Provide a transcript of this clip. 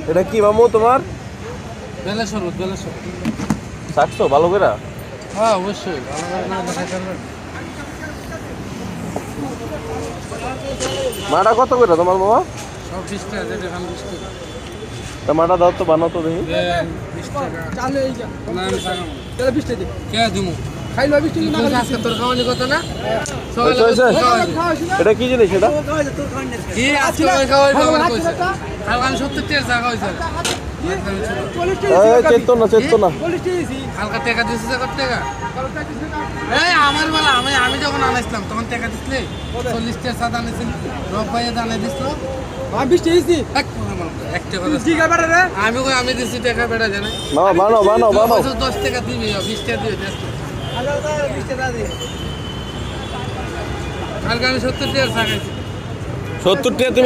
এটা কি মামু তোমার? বেলেশ্বর। শাকছো ভালো করে? হ্যাঁ অবশ্যই ভালো করে না দেখাই পারবেন। মাটা কত করে তোমার মামা? সব 20 টাকা, যেটা খান 20 টাকা। তা মাটা দাও তো, বানাও তো দেখি। 20 টাকা চালে এই যা না আমি সাগাম তাহলে 20 টাকা কে দিমু খাইলো 20 টাকা না খালি আজকে তোর খাওয়ানি কথা না সকালে এটা কি জিনিস এটা? কি আজকে খাওয়াই বাবা কইছে কাল আমি 70 টাকা জায়গা হইছে চেতো না হালকা টাকা দিছিস কত টাকা? এই আমার বেলা আমি যখন আনাইছিলাম তখন টাকা দিছিলে 40 টাকা সাদা আনাইছিল রব ভাইয়া দানা দিছিল আমি 20 টাকা দিছি একটা কথা ঠিক আছে রে আমি দিছি টাকা বেড়া জানা বানাও 10 টাকা দিবি 20 টাকা দিবি 20 টাকা দি কালকে আমি 70 টাকা জায়গা 70 টাকা।